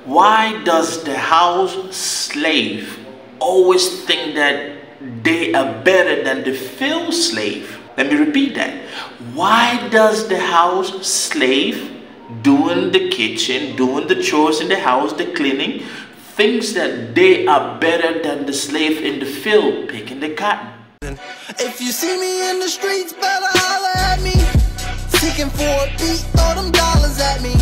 Why does the house slave always think that they are better than the field slave? Let me repeat that. Why does the house slave doing the kitchen, doing the chores in the house, the cleaning, thinks that they are better than the slave in the field picking the cotton? If you see me in the streets, better holler at me. Seeking for a beat, throw them dollars at me.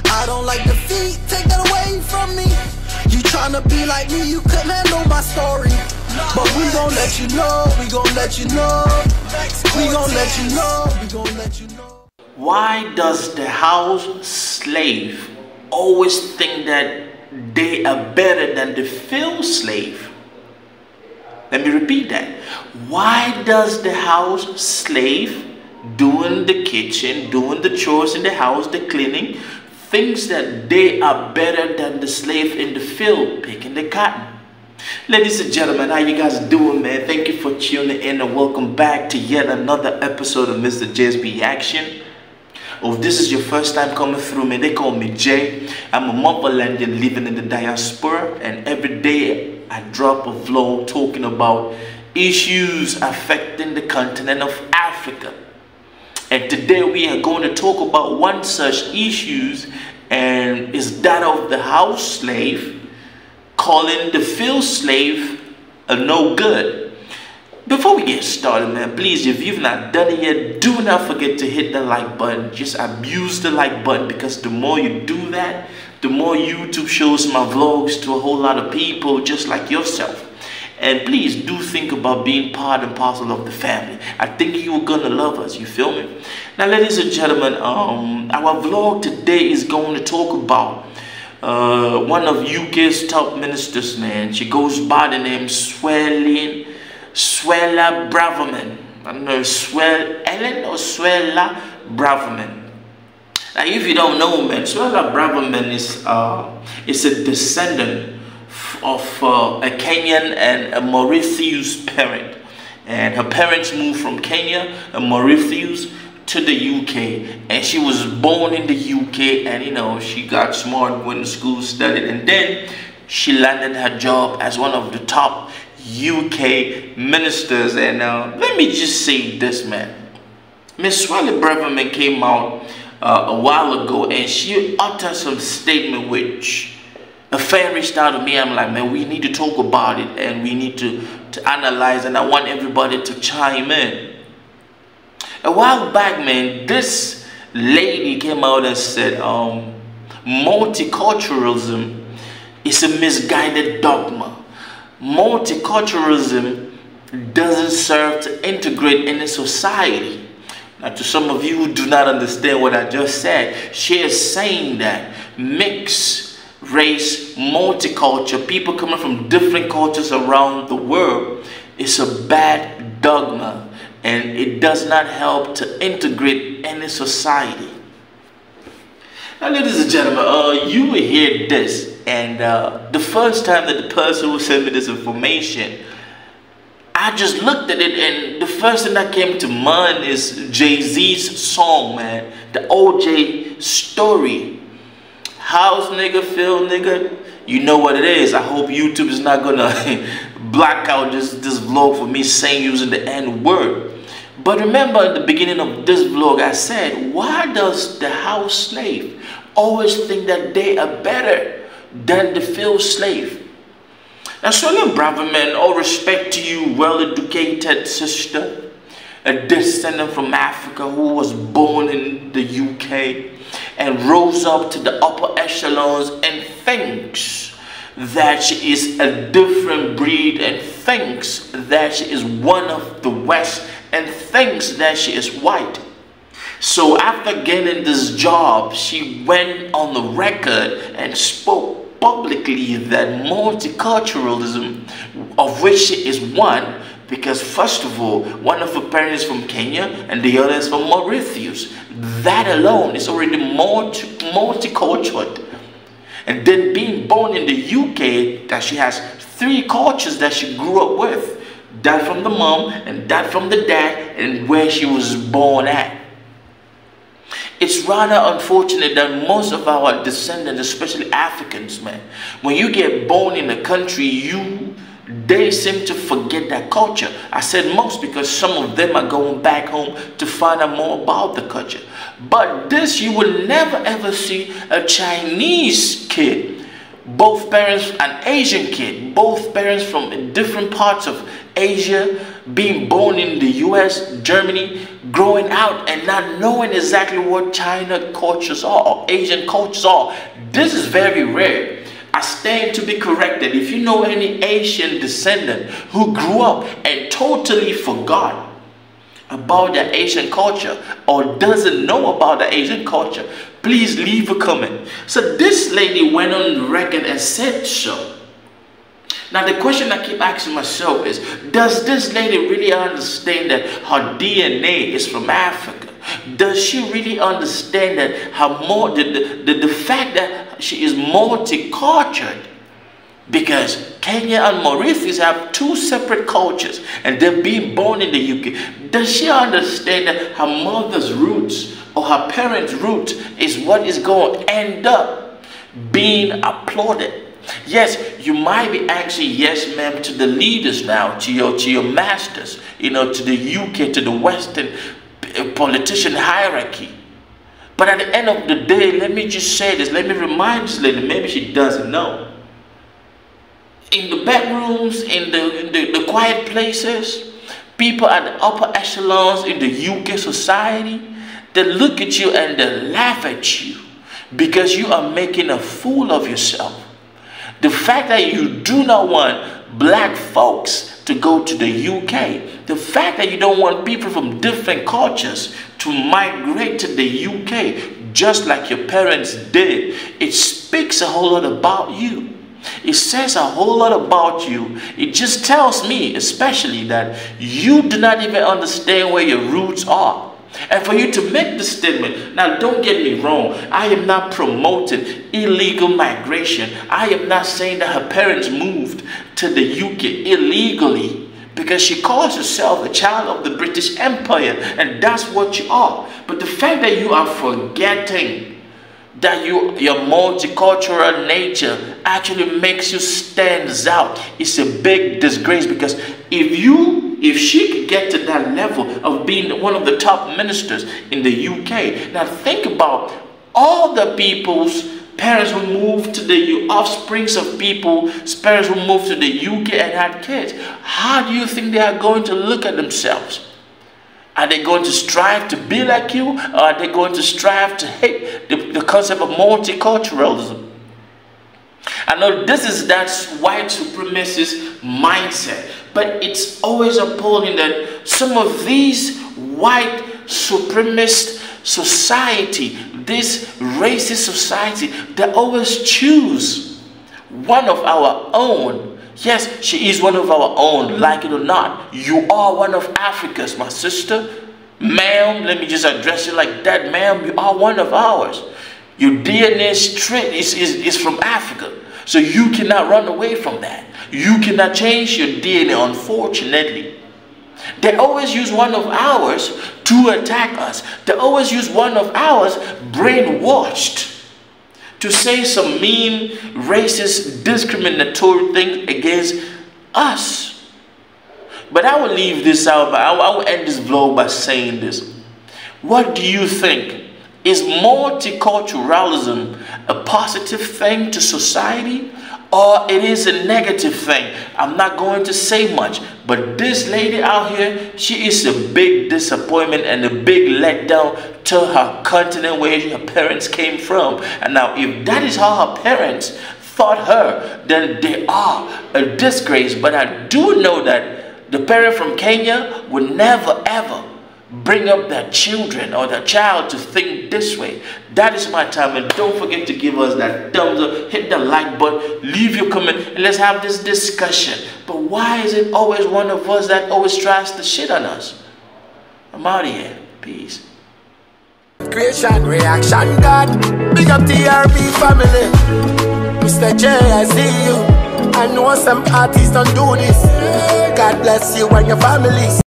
I don't like defeat, take that away from me. You tryna be like me, you couldn't handle my story. But we gon' let you know, we gon' let you know. We gon' let you know, we gon' let you know. Why does the house slave always think that they are better than the field slave? Let me repeat that. Why does the house slave doing the kitchen, doing the chores in the house, the cleaning, thinks that they are better than the slave in the field picking the cotton? Ladies and gentlemen, how you guys doing, man? Thank you for tuning in and welcome back to yet another episode of Mr. Jay's Reaction. If this is your first time coming through, man, they call me Jay. I'm a motherlandian living in the diaspora, and every day I drop a vlog talking about issues affecting the continent of Africa. And today we are going to talk about one such issues, and is that of the house slave calling the field slave a no good. Before we get started, man, please, if you've not done it yet, do not forget to hit the like button. Just abuse the like button, because the more you do that, the more YouTube shows my vlogs to a whole lot of people just like yourself. And please do think about being part and parcel of the family. I think you're gonna love us, you feel me? Now, ladies and gentlemen, our vlog today is going to talk about one of UK's top ministers, man. She goes by the name Suellen Braverman. I don't know, Suellen or Suella Braverman. Now, if you don't know, man, Suella Braverman is a descendant of a Kenyan and a Mauritius parent. And her parents moved from Kenya and Mauritius to the UK, and she was born in the UK, and you know, she got smart, went to school, studied, and then she landed her job as one of the top UK ministers. And let me just say this, man. Miss Suellen Braverman came out a while ago, and she uttered some statement which a fan reached out to me. I'm like, man, we need to talk about it, and we need to analyze, and I want everybody to chime in. A while back, man, this lady came out and said multiculturalism is a misguided dogma. Multiculturalism doesn't serve to integrate any society. Now, to some of you who do not understand what I just said, she is saying that mixed race, multicultural, people coming from different cultures around the world, is a bad dogma, and it does not help to integrate any society. Now, ladies and gentlemen, you will hear this, and the first time that the person who sent me this information, I just looked at it, and the first thing that came to mind is Jay-Z's song, man, the OJ story. House nigga, field nigga, you know what it is. I hope YouTube is not gonna black out this vlog for me saying using the N-word. But remember, at the beginning of this vlog, I said, why does the house slave always think that they are better than the field slave? Now, Suellen Braverman, all respect to you, well-educated sister, a descendant from Africa who was born in the UK and rose up to the upper echelons and thinks that she is a different breed, and thinks that she is one of the West, and thinks that she is white. So after getting this job, she went on the record and spoke publicly that multiculturalism, of which she is one, because first of all, one of her parents is from Kenya and the other is from Mauritius. That alone is already multicultural. And then being born in the UK, that she has 3 cultures that she grew up with. That from the mom, and that from the dad, and where she was born at. It's rather unfortunate that most of our descendants, especially Africans, man, when you get born in a country, they seem to forget that culture. I said most because some of them are going back home to find out more about the culture. But this, you will never ever see a Chinese kid, both parents, an Asian kid, both parents from different parts of Asia, being born in the US, Germany, growing out and not knowing exactly what China cultures are or Asian cultures are. This is very rare. I stand to be corrected. If you know any Asian descendant who grew up and totally forgot about the Asian culture or doesn't know about the Asian culture, please leave a comment. So this lady went on record and said so. Now the question I keep asking myself is, does this lady really understand that her DNA is from Africa? Does she really understand that the fact that she is multicultural? Because Kenya and Mauritius have two separate cultures and they're being born in the UK. Does she understand that her mother's roots or her parents' roots is what is going to end up being applauded? Yes, you might be actually yes ma'am to the leaders now, to your masters, to the UK, to the Western politician hierarchy. But at the end of the day, let me just say this, let me remind this lady, maybe she doesn't know. In the bedrooms, in the quiet places, people at the upper echelons in the UK society, they look at you and they laugh at you because you are making a fool of yourself. The fact that you do not want black folks to go to the UK, the fact that you don't want people from different cultures to migrate to the UK just like your parents did, it speaks a whole lot about you. It says a whole lot about you. It just tells me especially that you do not even understand where your roots are. And for you to make the statement, now don't get me wrong, I am not promoting illegal migration. I am not saying that her parents moved to the UK illegally, because she calls herself a child of the British Empire, and that's what you are. But the fact that you are forgetting that your multicultural nature actually makes you stand out, it's a big disgrace. Because if she could get to that level of being one of the top ministers in the UK, now think about all the people's parents who moved to the offsprings of people's parents who moved to the UK and had kids. How do you think they are going to look at themselves? Are they going to strive to be like you, or are they going to strive to hate the concept of multiculturalism? I know this is that white supremacist mindset, but it's always appalling that some of these white supremacist society, this racist society, they always choose one of our own. Yes, she is one of our own, like it or not. You are one of Africa's, my sister. Ma'am, let me just address you like that. Ma'am, you are one of ours. Your DNA is from Africa. So you cannot run away from that. You cannot change your DNA, unfortunately. They always use one of ours to attack us. They always use one of ours brainwashed to say some mean, racist, discriminatory thing against us. But I will leave this out, but I will end this vlog by saying this. What do you think? Is multiculturalism a positive thing to society, or it is a negative thing? I'm not going to say much, but this lady out here, she is a big disappointment and a big letdown to her continent where her parents came from. And now if that is how her parents thought her, then they are a disgrace. But I do know that the parent from Kenya would never ever bring up their children or their child to think this way. That is my time, and don't forget to give us that thumbs up, hit the like button, leave your comment, and let's have this discussion. But why is it always one of us that always tries to shit on us? I'm out of here. Peace. Creation, reaction, God. Big up TRB family. Misterjaay, I see you. I know some artists don't do this. God bless you and your families.